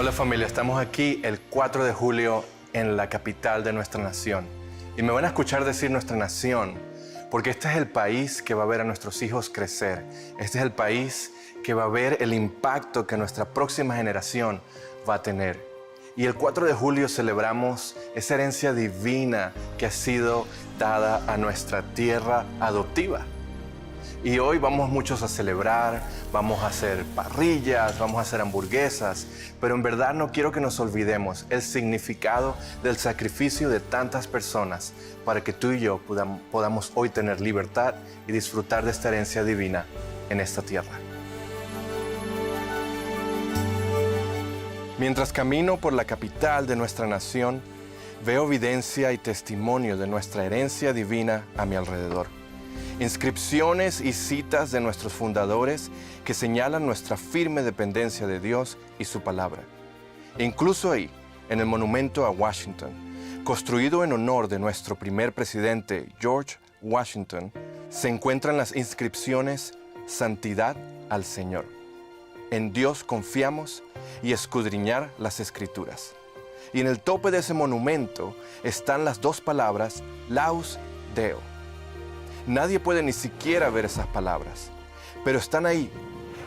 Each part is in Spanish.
Hola familia, estamos aquí el 4 de julio en la capital de nuestra nación. Y me van a escuchar decir nuestra nación, porque este es el país que va a ver a nuestros hijos crecer. Este es el país que va a ver el impacto que nuestra próxima generación va a tener. Y el 4 de julio celebramos esa herencia divina que ha sido dada a nuestra tierra adoptiva. Y hoy vamos muchos a celebrar, vamos a hacer parrillas, vamos a hacer hamburguesas, pero en verdad no quiero que nos olvidemos el significado del sacrificio de tantas personas para que tú y yo podamos hoy tener libertad y disfrutar de esta herencia divina en esta tierra. Mientras camino por la capital de nuestra nación, veo evidencia y testimonio de nuestra herencia divina a mi alrededor. Inscripciones y citas de nuestros fundadores que señalan nuestra firme dependencia de Dios y su palabra. Incluso ahí, en el monumento a Washington, construido en honor de nuestro primer presidente, George Washington, se encuentran las inscripciones Santidad al Señor. En Dios confiamos y escudriñar las Escrituras. Y en el tope de ese monumento están las dos palabras Laus Deo. Nadie puede ni siquiera ver esas palabras, pero están ahí,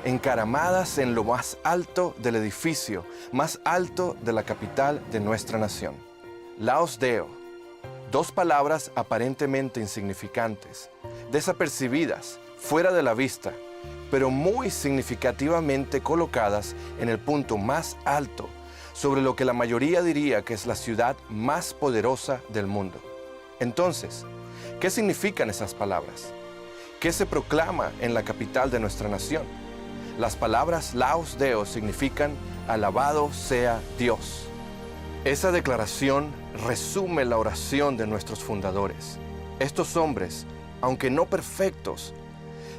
encaramadas en lo más alto del edificio, más alto de la capital de nuestra nación. Laus Deo, dos palabras aparentemente insignificantes, desapercibidas, fuera de la vista, pero muy significativamente colocadas en el punto más alto, sobre lo que la mayoría diría que es la ciudad más poderosa del mundo. Entonces, ¿qué significan esas palabras? ¿Qué se proclama en la capital de nuestra nación? Las palabras Laus Deo significan alabado sea Dios. Esa declaración resume la oración de nuestros fundadores. Estos hombres, aunque no perfectos,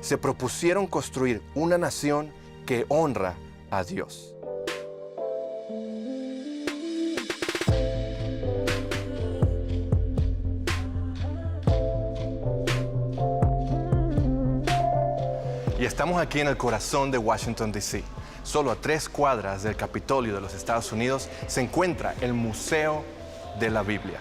se propusieron construir una nación que honra a Dios. Y estamos aquí en el corazón de Washington, D.C. Solo a 3 cuadras del Capitolio de los Estados Unidos se encuentra el Museo de la Biblia.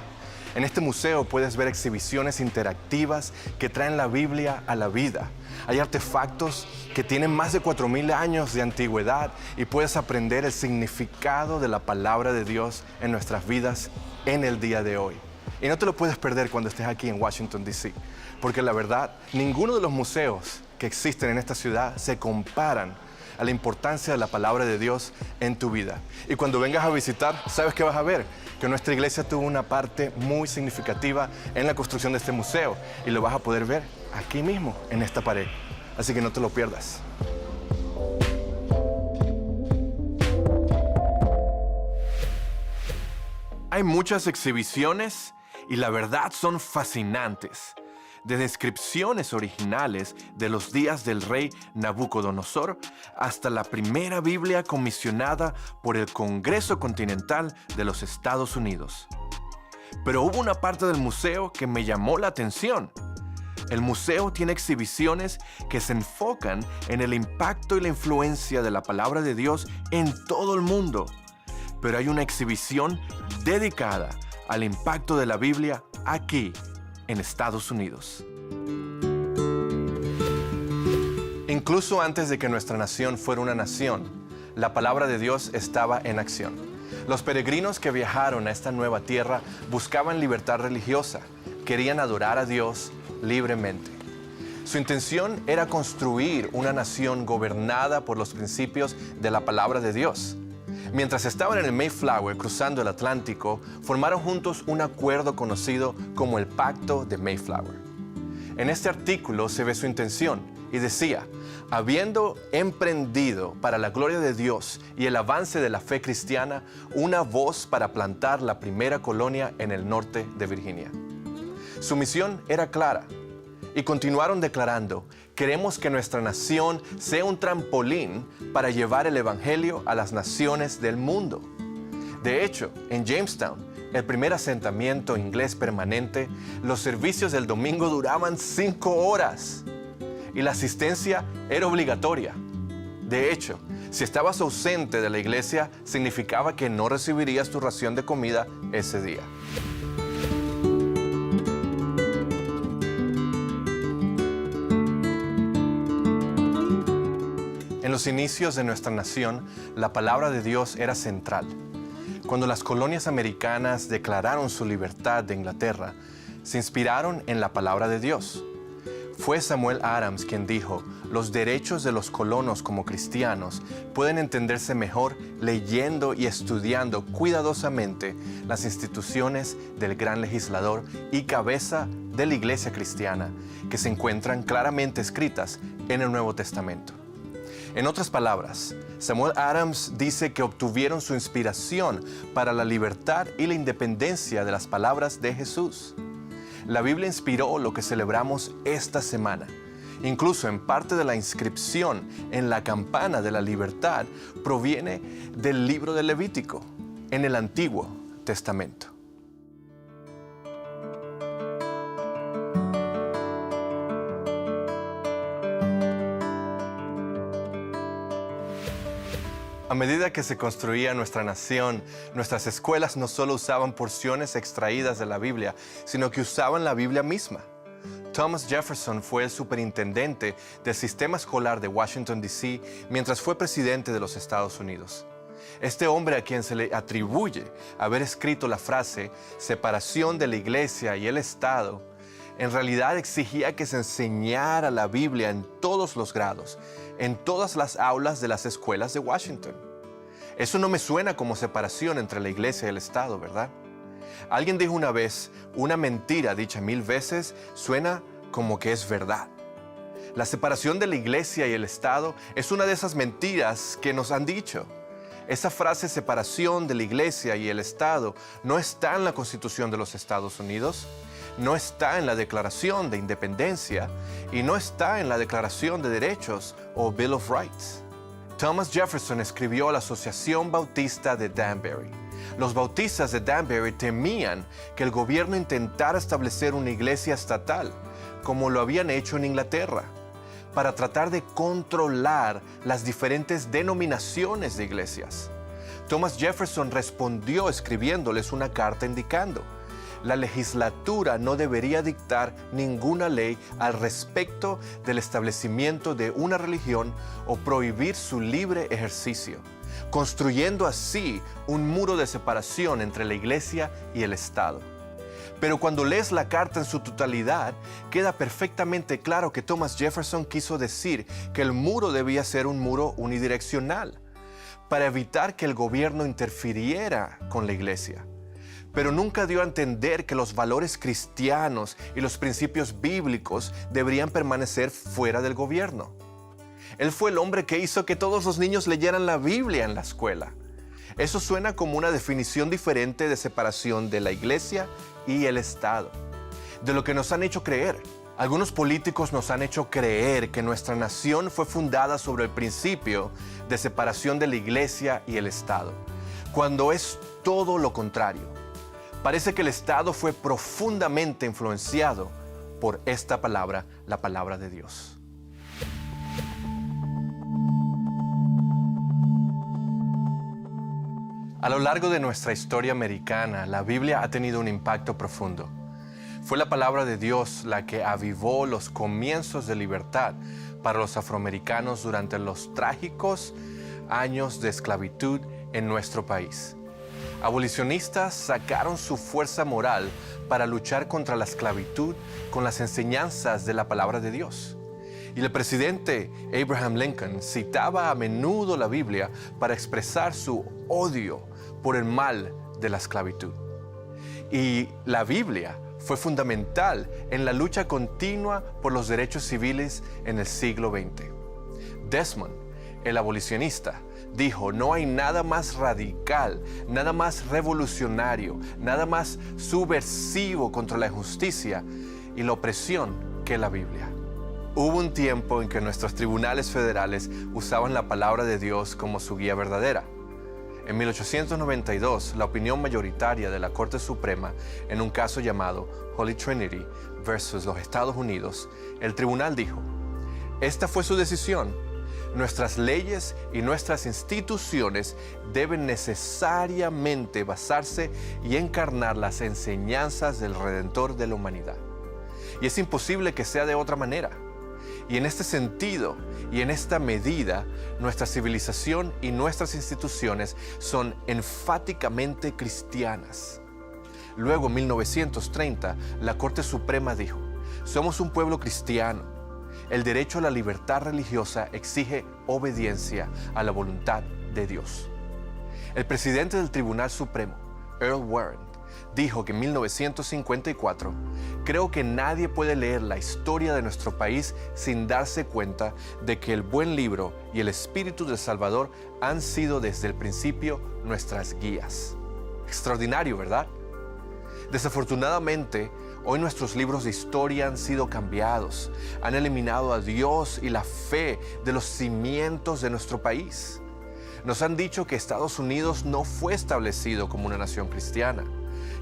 En este museo puedes ver exhibiciones interactivas que traen la Biblia a la vida. Hay artefactos que tienen más de 4,000 años de antigüedad y puedes aprender el significado de la palabra de Dios en nuestras vidas en el día de hoy. Y no te lo puedes perder cuando estés aquí en Washington, D.C., porque la verdad, ninguno de los museos que existen en esta ciudad se comparan a la importancia de la palabra de Dios en tu vida. Y cuando vengas a visitar, ¿sabes qué vas a ver? Que nuestra iglesia tuvo una parte muy significativa en la construcción de este museo y lo vas a poder ver aquí mismo, en esta pared. Así que no te lo pierdas. Hay muchas exhibiciones y la verdad son fascinantes. De descripciones originales de los días del rey Nabucodonosor hasta la primera Biblia comisionada por el Congreso Continental de los Estados Unidos. Pero hubo una parte del museo que me llamó la atención. El museo tiene exhibiciones que se enfocan en el impacto y la influencia de la palabra de Dios en todo el mundo. Pero hay una exhibición dedicada al impacto de la Biblia aquí, en Estados Unidos. Incluso antes de que nuestra nación fuera una nación, la palabra de Dios estaba en acción. Los peregrinos que viajaron a esta nueva tierra buscaban libertad religiosa, querían adorar a Dios libremente. Su intención era construir una nación gobernada por los principios de la palabra de Dios. Mientras estaban en el Mayflower cruzando el Atlántico, formaron juntos un acuerdo conocido como el Pacto de Mayflower. En este artículo se ve su intención y decía, habiendo emprendido para la gloria de Dios y el avance de la fe cristiana, una voz para plantar la primera colonia en el norte de Virginia. Su misión era clara y continuaron declarando, queremos que nuestra nación sea un trampolín para llevar el evangelio a las naciones del mundo. De hecho, en Jamestown, el primer asentamiento inglés permanente, los servicios del domingo duraban 5 horas y la asistencia era obligatoria. De hecho, si estabas ausente de la iglesia, significaba que no recibirías tu ración de comida ese día. En los inicios de nuestra nación, la palabra de Dios era central. Cuando las colonias americanas declararon su libertad de Inglaterra, se inspiraron en la palabra de Dios. Fue Samuel Adams quien dijo: los derechos de los colonos como cristianos pueden entenderse mejor leyendo y estudiando cuidadosamente las instituciones del gran legislador y cabeza de la iglesia cristiana, que se encuentran claramente escritas en el Nuevo Testamento. En otras palabras, Samuel Adams dice que obtuvieron su inspiración para la libertad y la independencia de las palabras de Jesús. La Biblia inspiró lo que celebramos esta semana. Incluso en parte de la inscripción en la campana de la libertad proviene del libro de Levítico, en el Antiguo Testamento. A medida que se construía nuestra nación, nuestras escuelas no solo usaban porciones extraídas de la Biblia, sino que usaban la Biblia misma. Thomas Jefferson fue el superintendente del sistema escolar de Washington, D.C., mientras fue presidente de los Estados Unidos. Este hombre, a quien se le atribuye haber escrito la frase "separación de la iglesia y el Estado", en realidad exigía que se enseñara la Biblia en todos los grados, en todas las aulas de las escuelas de Washington. Eso no me suena como separación entre la iglesia y el Estado, ¿verdad? Alguien dijo una vez: una mentira dicha 1000 veces suena como que es verdad. La separación de la iglesia y el Estado es una de esas mentiras que nos han dicho. Esa frase separación de la iglesia y el Estado no está en la Constitución de los Estados Unidos, no está en la Declaración de Independencia y no está en la Declaración de Derechos o Bill of Rights. Thomas Jefferson escribió a la Asociación Bautista de Danbury. Los bautistas de Danbury temían que el gobierno intentara establecer una iglesia estatal, como lo habían hecho en Inglaterra, para tratar de controlar las diferentes denominaciones de iglesias. Thomas Jefferson respondió escribiéndoles una carta indicando: la legislatura no debería dictar ninguna ley al respecto del establecimiento de una religión o prohibir su libre ejercicio, construyendo así un muro de separación entre la iglesia y el Estado. Pero cuando lees la carta en su totalidad, queda perfectamente claro que Thomas Jefferson quiso decir que el muro debía ser un muro unidireccional, para evitar que el gobierno interfiriera con la iglesia. Pero nunca dio a entender que los valores cristianos y los principios bíblicos deberían permanecer fuera del gobierno. Él fue el hombre que hizo que todos los niños leyeran la Biblia en la escuela. Eso suena como una definición diferente de separación de la iglesia y el Estado, de lo que nos han hecho creer. Algunos políticos nos han hecho creer que nuestra nación fue fundada sobre el principio de separación de la iglesia y el Estado, cuando es todo lo contrario. Parece que el Estado fue profundamente influenciado por esta palabra, la palabra de Dios. A lo largo de nuestra historia americana, la Biblia ha tenido un impacto profundo. Fue la palabra de Dios la que avivó los comienzos de libertad para los afroamericanos durante los trágicos años de esclavitud en nuestro país. Abolicionistas sacaron su fuerza moral para luchar contra la esclavitud con las enseñanzas de la palabra de Dios. Y el presidente Abraham Lincoln citaba a menudo la Biblia para expresar su odio por el mal de la esclavitud. Y la Biblia fue fundamental en la lucha continua por los derechos civiles en el siglo XX. Desmond, el abolicionista, dijo: no hay nada más radical, nada más revolucionario, nada más subversivo contra la injusticia y la opresión que la Biblia. Hubo un tiempo en que nuestros tribunales federales usaban la palabra de Dios como su guía verdadera. En 1892, la opinión mayoritaria de la Corte Suprema en un caso llamado Holy Trinity versus los Estados Unidos, el tribunal dijo: esta fue su decisión, nuestras leyes y nuestras instituciones deben necesariamente basarse y encarnar las enseñanzas del Redentor de la humanidad. Y es imposible que sea de otra manera. Y en este sentido y en esta medida, nuestra civilización y nuestras instituciones son enfáticamente cristianas. Luego, en 1930, la Corte Suprema dijo: somos un pueblo cristiano. El derecho a la libertad religiosa exige obediencia a la voluntad de Dios. El presidente del Tribunal Supremo, Earl Warren, dijo que en 1954, creo que nadie puede leer la historia de nuestro país sin darse cuenta de que el buen libro y el espíritu del Salvador han sido desde el principio nuestras guías. Extraordinario, ¿verdad? Desafortunadamente, hoy nuestros libros de historia han sido cambiados, han eliminado a Dios y la fe de los cimientos de nuestro país. Nos han dicho que Estados Unidos no fue establecido como una nación cristiana,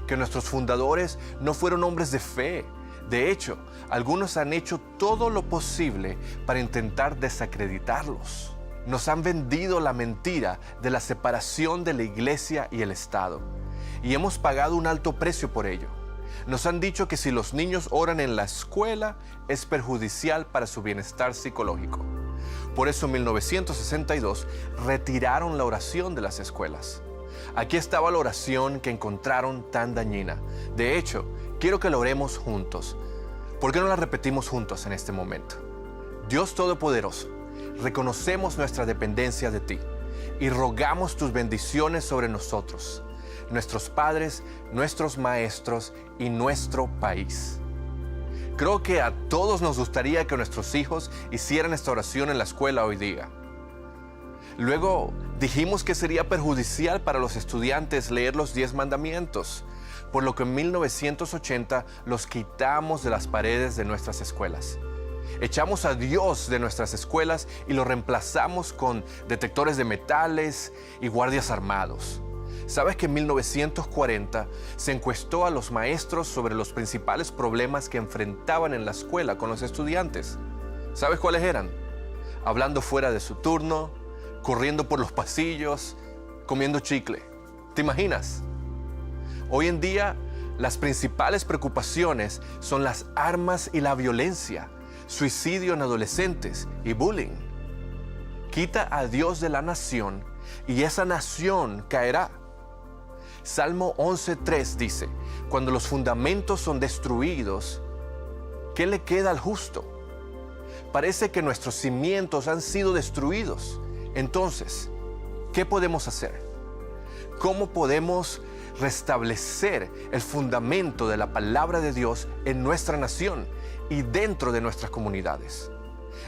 que nuestros fundadores no fueron hombres de fe. De hecho, algunos han hecho todo lo posible para intentar desacreditarlos. Nos han vendido la mentira de la separación de la iglesia y el Estado, y hemos pagado un alto precio por ello. Nos han dicho que si los niños oran en la escuela es perjudicial para su bienestar psicológico. Por eso en 1962 retiraron la oración de las escuelas. Aquí estaba la oración que encontraron tan dañina. De hecho, quiero que la oremos juntos. ¿Por qué no la repetimos juntos en este momento? Dios Todopoderoso, reconocemos nuestra dependencia de ti y rogamos tus bendiciones sobre nosotros, nuestros padres, nuestros maestros y nuestro país. Creo que a todos nos gustaría que nuestros hijos hicieran esta oración en la escuela hoy día. Luego dijimos que sería perjudicial para los estudiantes leer los 10 mandamientos, por lo que en 1980 los quitamos de las paredes de nuestras escuelas. Echamos a Dios de nuestras escuelas y lo reemplazamos con detectores de metales y guardias armados. ¿Sabes que en 1940 se encuestó a los maestros sobre los principales problemas que enfrentaban en la escuela con los estudiantes? ¿Sabes cuáles eran? Hablando fuera de su turno, corriendo por los pasillos, comiendo chicle. ¿Te imaginas? Hoy en día, las principales preocupaciones son las armas y la violencia, suicidio en adolescentes y bullying. Quita a Dios de la nación y esa nación caerá. Salmo 11:3 dice: cuando los fundamentos son destruidos, ¿qué le queda al justo? Parece que nuestros cimientos han sido destruidos. Entonces, ¿qué podemos hacer? ¿Cómo podemos restablecer el fundamento de la palabra de Dios en nuestra nación y dentro de nuestras comunidades?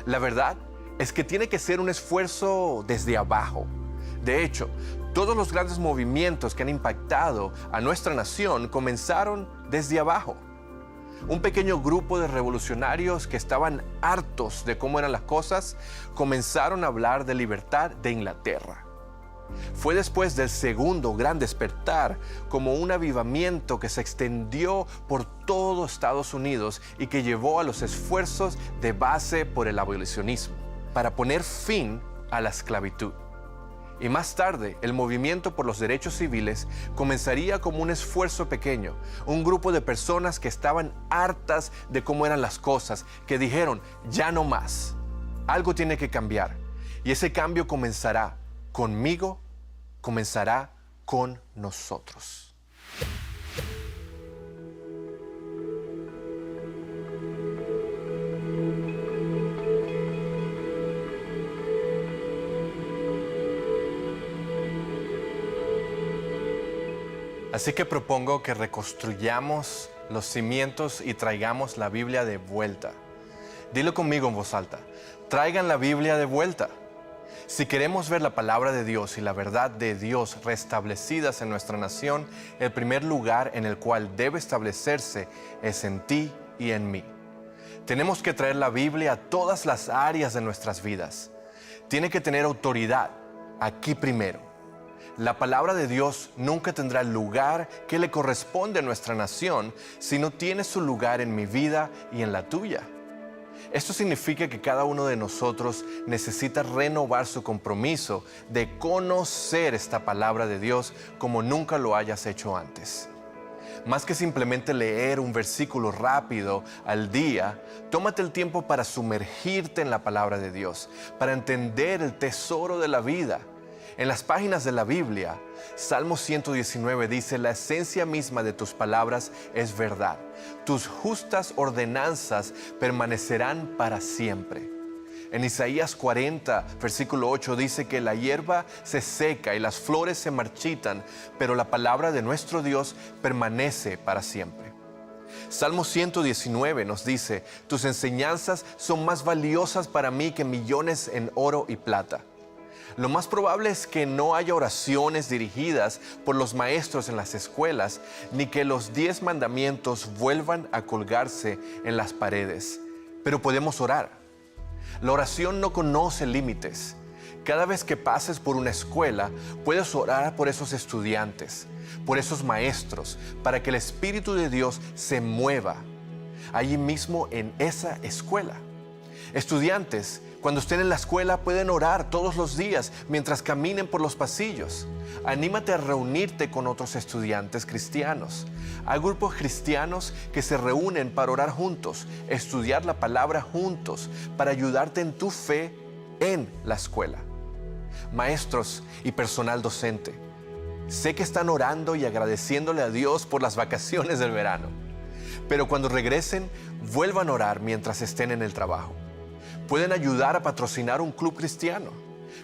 La verdad es que tiene que ser un esfuerzo desde abajo. De hecho, todos los grandes movimientos que han impactado a nuestra nación comenzaron desde abajo. Un pequeño grupo de revolucionarios que estaban hartos de cómo eran las cosas comenzaron a hablar de libertad de Inglaterra. Fue después del segundo gran despertar, como un avivamiento que se extendió por todo Estados Unidos y que llevó a los esfuerzos de base por el abolicionismo, para poner fin a la esclavitud. Y más tarde, el movimiento por los derechos civiles comenzaría como un esfuerzo pequeño, un grupo de personas que estaban hartas de cómo eran las cosas, que dijeron: ya no más, algo tiene que cambiar. Y ese cambio comenzará conmigo, comenzará con nosotros. Así que propongo que reconstruyamos los cimientos y traigamos la Biblia de vuelta. Dilo conmigo en voz alta: traigan la Biblia de vuelta. Si queremos ver la palabra de Dios y la verdad de Dios restablecidas en nuestra nación, el primer lugar en el cual debe establecerse es en ti y en mí. Tenemos que traer la Biblia a todas las áreas de nuestras vidas. Tiene que tener autoridad aquí primero. La palabra de Dios nunca tendrá el lugar que le corresponde a nuestra nación si no tiene su lugar en mi vida y en la tuya. Esto significa que cada uno de nosotros necesita renovar su compromiso de conocer esta palabra de Dios como nunca lo hayas hecho antes. Más que simplemente leer un versículo rápido al día, tómate el tiempo para sumergirte en la palabra de Dios, para entender el tesoro de la vida. En las páginas de la Biblia, Salmo 119 dice: la esencia misma de tus palabras es verdad. Tus justas ordenanzas permanecerán para siempre. En Isaías 40, versículo 8 dice que la hierba se seca y las flores se marchitan, pero la palabra de nuestro Dios permanece para siempre. Salmo 119 nos dice: tus enseñanzas son más valiosas para mí que millones en oro y plata. Lo más probable es que no haya oraciones dirigidas por los maestros en las escuelas, ni que los 10 mandamientos vuelvan a colgarse en las paredes. Pero podemos orar. La oración no conoce límites. Cada vez que pases por una escuela, puedes orar por esos estudiantes, por esos maestros, para que el Espíritu de Dios se mueva allí mismo en esa escuela. Estudiantes, cuando estén en la escuela, pueden orar todos los días mientras caminen por los pasillos. Anímate a reunirte con otros estudiantes cristianos. Hay grupos cristianos que se reúnen para orar juntos, estudiar la palabra juntos, para ayudarte en tu fe en la escuela. Maestros y personal docente, sé que están orando y agradeciéndole a Dios por las vacaciones del verano, pero cuando regresen, vuelvan a orar mientras estén en el trabajo. Pueden ayudar a patrocinar un club cristiano.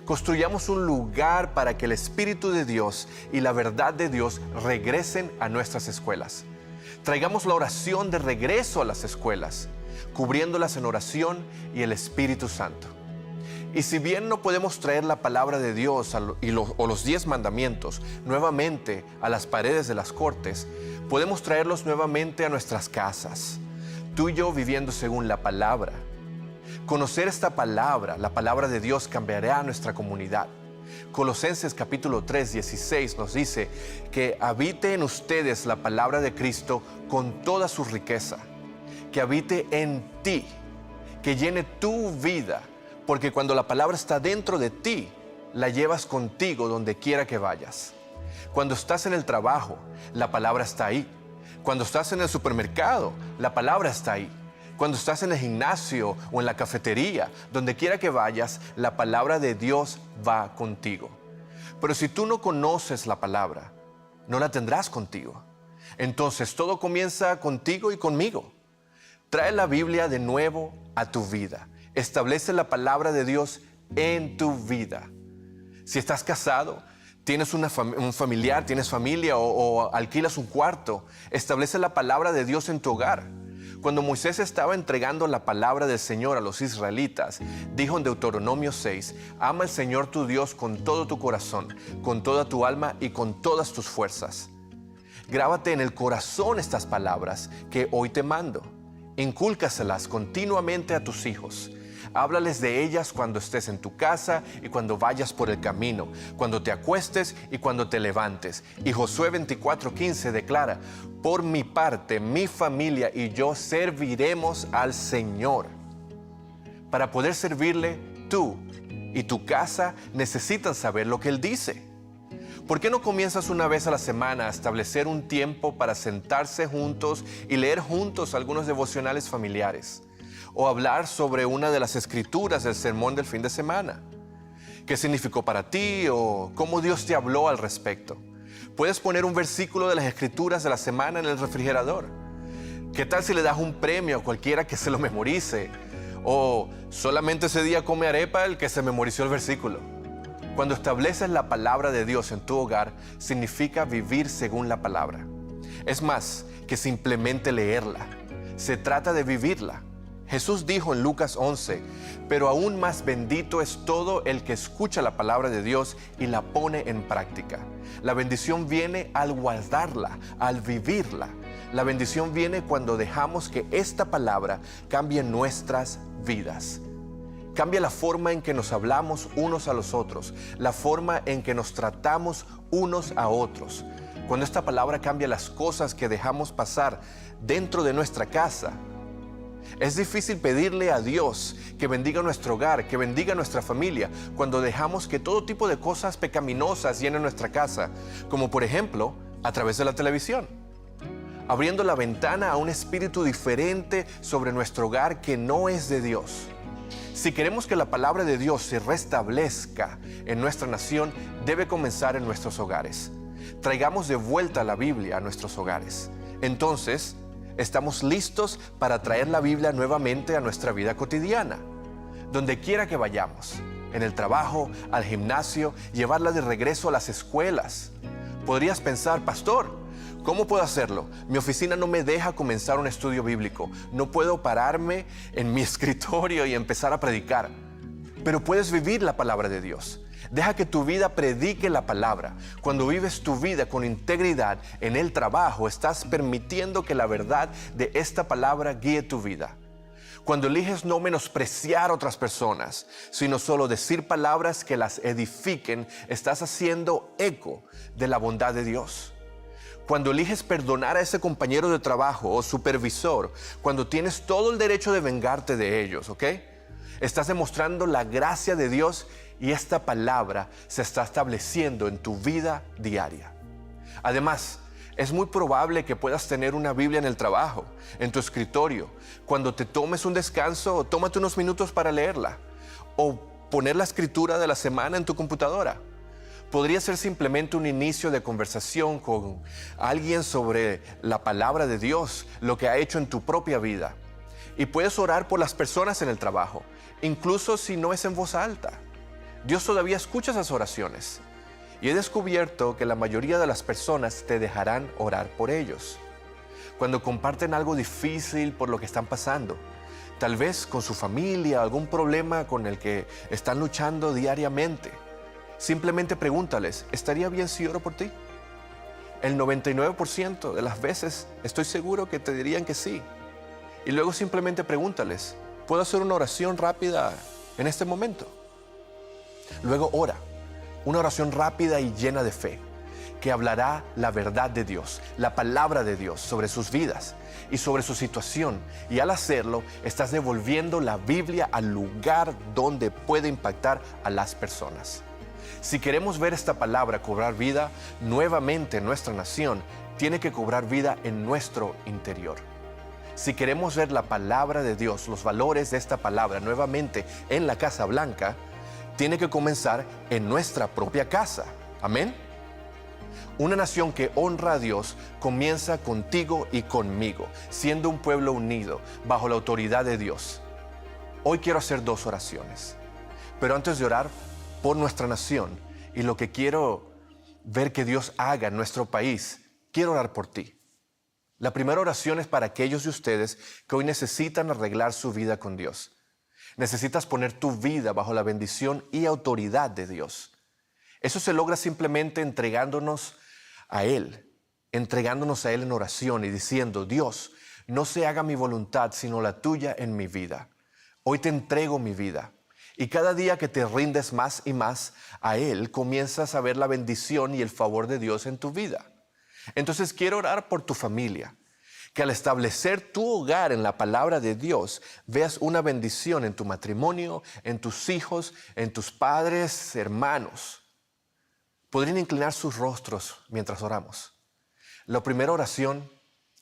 Construyamos un lugar para que el Espíritu de Dios y la verdad de Dios regresen a nuestras escuelas. Traigamos la oración de regreso a las escuelas, cubriéndolas en oración y el Espíritu Santo. Y si bien no podemos traer la palabra de Dios o los 10 mandamientos nuevamente a las paredes de las cortes, podemos traerlos nuevamente a nuestras casas, tú y yo viviendo según la palabra. Conocer esta palabra, la palabra de Dios, cambiará nuestra comunidad. Colosenses capítulo 3, 16 nos dice que habite en ustedes la palabra de Cristo con toda su riqueza, que habite en ti, que llene tu vida, porque cuando la palabra está dentro de ti, la llevas contigo donde quiera que vayas. Cuando estás en el trabajo, la palabra está ahí. Cuando estás en el supermercado, la palabra está ahí. Cuando estás en el gimnasio o en la cafetería, donde quiera que vayas, la palabra de Dios va contigo. Pero si tú no conoces la palabra, no la tendrás contigo. Entonces todo comienza contigo y conmigo. Trae la Biblia de nuevo a tu vida. Establece la palabra de Dios en tu vida. Si estás casado, tienes un familiar, tienes familia o alquilas un cuarto, establece la palabra de Dios en tu hogar. Cuando Moisés estaba entregando la palabra del Señor a los israelitas, dijo en Deuteronomio 6, ama al Señor tu Dios con todo tu corazón, con toda tu alma y con todas tus fuerzas. Grábate en el corazón estas palabras que hoy te mando. Incúlcaselas continuamente a tus hijos. Háblales de ellas cuando estés en tu casa y cuando vayas por el camino, cuando te acuestes y cuando te levantes. Y Josué 24:15 declara, por mi parte, mi familia y yo serviremos al Señor. Para poder servirle, tú y tu casa necesitan saber lo que Él dice. ¿Por qué no comienzas una vez a la semana a establecer un tiempo para sentarse juntos y leer juntos algunos devocionales familiares? O hablar sobre una de las escrituras del sermón del fin de semana. ¿Qué significó para ti o cómo Dios te habló al respecto? Puedes poner un versículo de las escrituras de la semana en el refrigerador. ¿Qué tal si le das un premio a cualquiera que se lo memorice? O solamente ese día come arepa el que se memorizó el versículo. Cuando estableces la palabra de Dios en tu hogar, significa vivir según la palabra. Es más que simplemente leerla. Se trata de vivirla. Jesús dijo en Lucas 11, pero aún más bendito es todo el que escucha la palabra de Dios y la pone en práctica. La bendición viene al guardarla, al vivirla. La bendición viene cuando dejamos que esta palabra cambie nuestras vidas. Cambia la forma en que nos hablamos unos a los otros, la forma en que nos tratamos unos a otros. Cuando esta palabra cambia las cosas que dejamos pasar dentro de nuestra casa, Es difícil pedirle a Dios que bendiga nuestro hogar, que bendiga nuestra familia, cuando dejamos que todo tipo de cosas pecaminosas llenen nuestra casa, como por ejemplo, a través de la televisión, abriendo la ventana a un espíritu diferente sobre nuestro hogar que no es de Dios. Si queremos que la palabra de Dios se restablezca en nuestra nación, debe comenzar en nuestros hogares. Traigamos de vuelta la Biblia a nuestros hogares. Entonces, estamos listos para traer la Biblia nuevamente a nuestra vida cotidiana. Donde quiera que vayamos, en el trabajo, al gimnasio, llevarla de regreso a las escuelas. Podrías pensar, pastor, ¿cómo puedo hacerlo? Mi oficina no me deja comenzar un estudio bíblico. No puedo pararme en mi escritorio y empezar a predicar. Pero puedes vivir la palabra de Dios. Deja que tu vida predique la palabra. Cuando vives tu vida con integridad en el trabajo, estás permitiendo que la verdad de esta palabra guíe tu vida. Cuando eliges no menospreciar a otras personas, sino solo decir palabras que las edifiquen, estás haciendo eco de la bondad de Dios. Cuando eliges perdonar a ese compañero de trabajo o supervisor, cuando tienes todo el derecho de vengarte de ellos, ¿ok? Estás demostrando la gracia de Dios y esta palabra se está estableciendo en tu vida diaria. Además, es muy probable que puedas tener una Biblia en el trabajo, en tu escritorio. Cuando te tomes un descanso, tómate unos minutos para leerla. O poner la escritura de la semana en tu computadora. Podría ser simplemente un inicio de conversación con alguien sobre la palabra de Dios, lo que ha hecho en tu propia vida. Y puedes orar por las personas en el trabajo, incluso si no es en voz alta. Dios todavía escucha esas oraciones. Y he descubierto que la mayoría de las personas te dejarán orar por ellos. Cuando comparten algo difícil por lo que están pasando, tal vez con su familia, algún problema con el que están luchando diariamente, simplemente pregúntales, ¿estaría bien si oro por ti? El 99% de las veces estoy seguro que te dirían que sí. Y luego simplemente pregúntales, ¿puedo hacer una oración rápida en este momento? Luego ora, una oración rápida y llena de fe, que hablará la verdad de Dios, la palabra de Dios sobre sus vidas y sobre su situación. Y al hacerlo, estás devolviendo la Biblia al lugar donde puede impactar a las personas. Si queremos ver esta palabra cobrar vida nuevamente en nuestra nación, tiene que cobrar vida en nuestro interior. Si queremos ver la palabra de Dios, los valores de esta palabra nuevamente en la Casa Blanca, tiene que comenzar en nuestra propia casa. Amén. Una nación que honra a Dios comienza contigo y conmigo, siendo un pueblo unido bajo la autoridad de Dios. Hoy quiero hacer 2 oraciones, pero antes de orar por nuestra nación y lo que quiero ver que Dios haga en nuestro país, quiero orar por ti. La primera oración es para aquellos de ustedes que hoy necesitan arreglar su vida con Dios. Necesitas poner tu vida bajo la bendición y autoridad de Dios. Eso se logra simplemente entregándonos a Él en oración y diciendo, Dios, no se haga mi voluntad sino la tuya en mi vida. Hoy te entrego mi vida. Y cada día que te rindes más y más a Él, comienzas a ver la bendición y el favor de Dios en tu vida. Entonces quiero orar por tu familia. Que al establecer tu hogar en la palabra de Dios, veas una bendición en tu matrimonio, en tus hijos, en tus padres, hermanos. Podrían inclinar sus rostros mientras oramos. La primera oración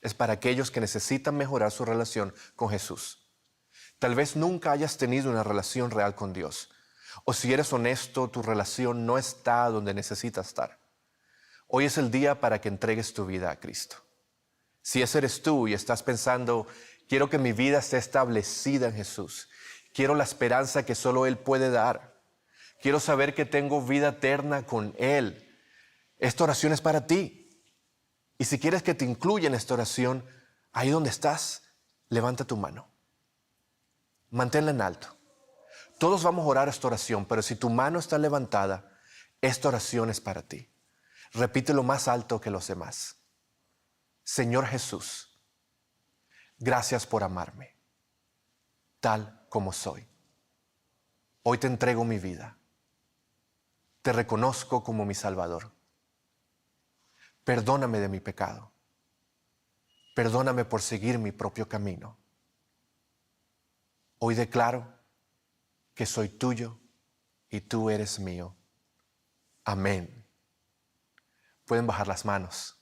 es para aquellos que necesitan mejorar su relación con Jesús. Tal vez nunca hayas tenido una relación real con Dios. O si eres honesto, tu relación no está donde necesita estar. Hoy es el día para que entregues tu vida a Cristo. Si ese eres tú y estás pensando, quiero que mi vida esté establecida en Jesús. Quiero la esperanza que solo Él puede dar. Quiero saber que tengo vida eterna con Él. Esta oración es para ti. Y si quieres que te incluya en esta oración, ahí donde estás, levanta tu mano. Manténla en alto. Todos vamos a orar esta oración, pero si tu mano está levantada, esta oración es para ti. Repítelo más alto que los demás. Señor Jesús, gracias por amarme, tal como soy. Hoy te entrego mi vida. Te reconozco como mi Salvador. Perdóname de mi pecado. Perdóname por seguir mi propio camino. Hoy declaro que soy tuyo y tú eres mío. Amén. Pueden bajar las manos.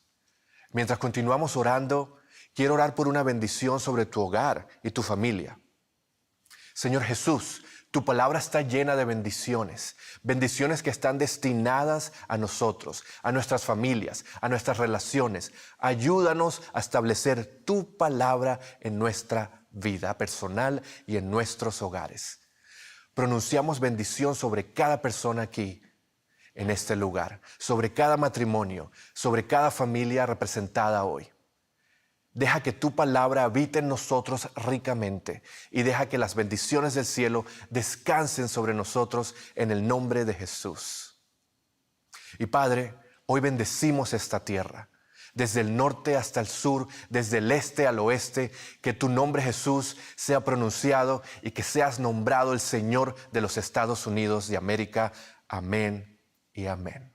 Mientras continuamos orando, quiero orar por una bendición sobre tu hogar y tu familia. Señor Jesús, tu palabra está llena de bendiciones, bendiciones que están destinadas a nosotros, a nuestras familias, a nuestras relaciones. Ayúdanos a establecer tu palabra en nuestra vida personal y en nuestros hogares. Pronunciamos bendición sobre cada persona aquí, en este lugar, sobre cada matrimonio, sobre cada familia representada hoy. Deja que tu palabra habite en nosotros ricamente y deja que las bendiciones del cielo descansen sobre nosotros en el nombre de Jesús. Y Padre, hoy bendecimos esta tierra, desde el norte hasta el sur, desde el este al oeste, que tu nombre Jesús sea pronunciado y que seas nombrado el Señor de los Estados Unidos de América. Amén y amén.